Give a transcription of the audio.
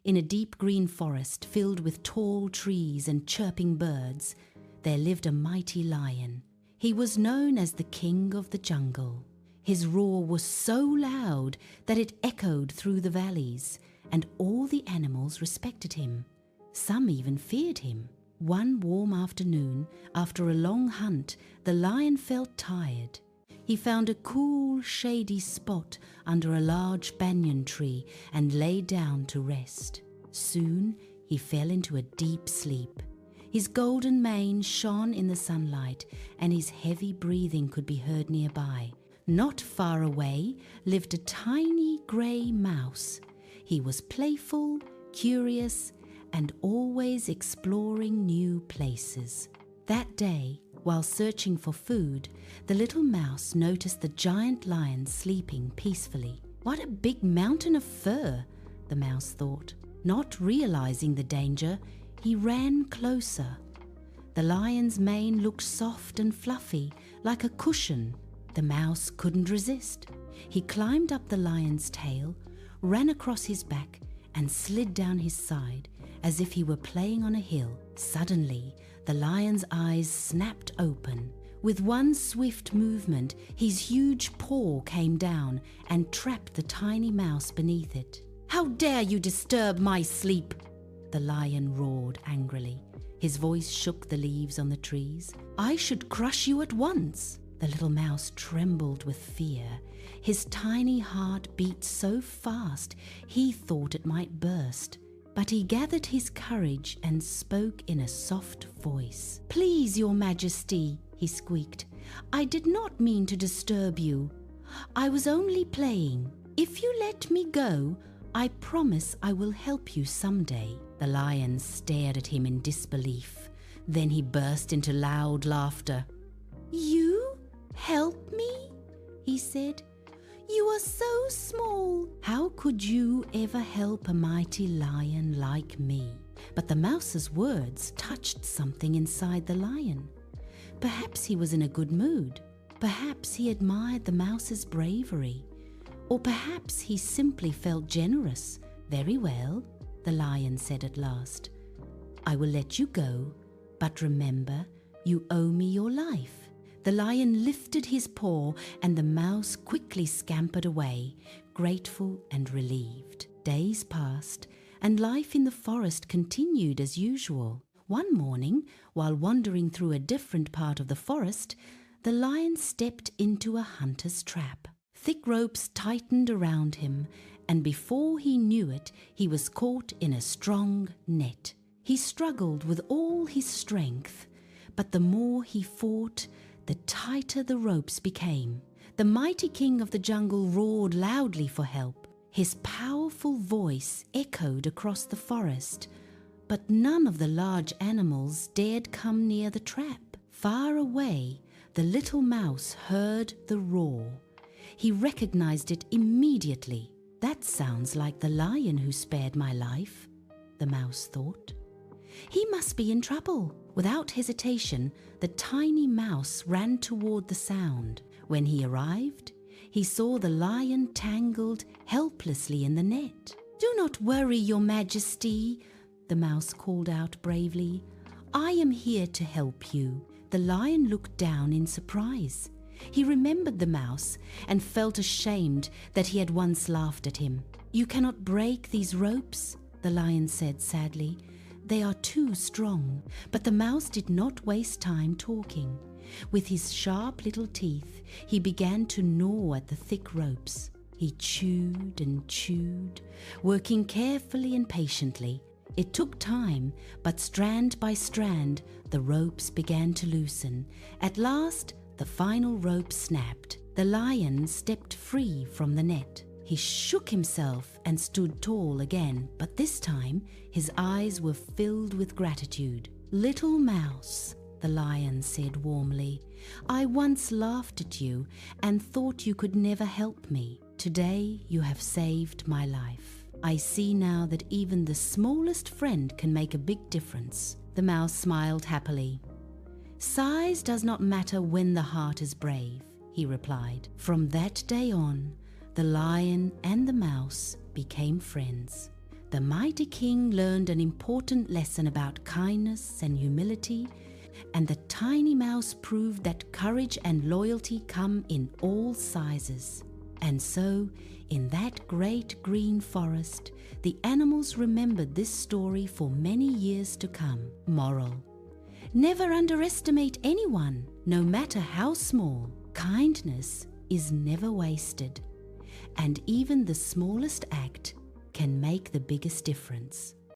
In a deep green forest filled with tall trees and chirping birds, there lived a mighty lion. He was known as the king of the jungle. His roar was so loud that it echoed through the valleys, and all the animals respected him. Some even feared him. One warm afternoon, after a long hunt, the lion felt tired. He found a cool, shady spot under a large banyan tree and lay down to rest. Soon he fell into a deep sleep. His golden mane shone in the sunlight, and his heavy breathing could be heard nearby. Not far away lived a tiny grey mouse. He was playful, curious, and always exploring new places. That day, while searching for food, the little mouse noticed the giant lion sleeping peacefully. What a big mountain of fur, the mouse thought. Not realizing the danger, he ran closer. The lion's mane looked soft and fluffy, like a cushion. The mouse couldn't resist. He climbed up the lion's tail, ran across his back, and slid down his side as if he were playing on a hill. Suddenly, the lion's eyes snapped open. With one swift movement, his huge paw came down and trapped the tiny mouse beneath it. "How dare you disturb my sleep?" the lion roared angrily. His voice shook the leaves on the trees. "I should crush you at once." The little mouse trembled with fear. His tiny heart beat so fast he thought it might burst. But he gathered his courage and spoke in a soft voice. "Please, Your Majesty," he squeaked, "I did not mean to disturb you. I was only playing. If you let me go, I promise I will help you someday." The lion stared at him in disbelief. Then he burst into loud laughter. "You help me?" he said. "You are so small. How could you ever help a mighty lion like me?" But the mouse's words touched something inside the lion. Perhaps he was in a good mood. Perhaps he admired the mouse's bravery. Or perhaps he simply felt generous. "Very well," the lion said at last. "I will let you go, but remember, you owe me your life." The lion lifted his paw, and the mouse quickly scampered away, grateful and relieved. Days passed, and life in the forest continued as usual. One morning, while wandering through a different part of the forest, the lion stepped into a hunter's trap. Thick ropes tightened around him, and before he knew it, he was caught in a strong net. He struggled with all his strength, but the more he fought, the tighter the ropes became. The mighty king of the jungle roared loudly for help. His powerful voice echoed across the forest, but none of the large animals dared come near the trap. Far away, the little mouse heard the roar. He recognized it immediately. "That sounds like the lion who spared my life," the mouse thought. "He must be in trouble." Without hesitation, the tiny mouse ran toward the sound. When he arrived, he saw the lion tangled helplessly in the net. "Do not worry, Your Majesty," the mouse called out bravely. "I am here to help you." The lion looked down in surprise. He remembered the mouse and felt ashamed that he had once laughed at him. "You cannot break these ropes," the lion said sadly. "They are too strong." But the mouse did not waste time talking. With his sharp little teeth, he began to gnaw at the thick ropes. He chewed and chewed, working carefully and patiently. It took time, but strand by strand, the ropes began to loosen. At last, the final rope snapped. The lion stepped free from the net. He shook himself and stood tall again, but this time his eyes were filled with gratitude. "Little mouse," the lion said warmly, "I once laughed at you and thought you could never help me. Today you have saved my life. I see now that even the smallest friend can make a big difference." The mouse smiled happily. "Size does not matter when the heart is brave," he replied. From that day on, the lion and the mouse became friends. The mighty king learned an important lesson about kindness and humility, and the tiny mouse proved that courage and loyalty come in all sizes. And so, in that great green forest, the animals remembered this story for many years to come. Moral: never underestimate anyone, no matter how small. Kindness is never wasted, and even the smallest act can make the biggest difference.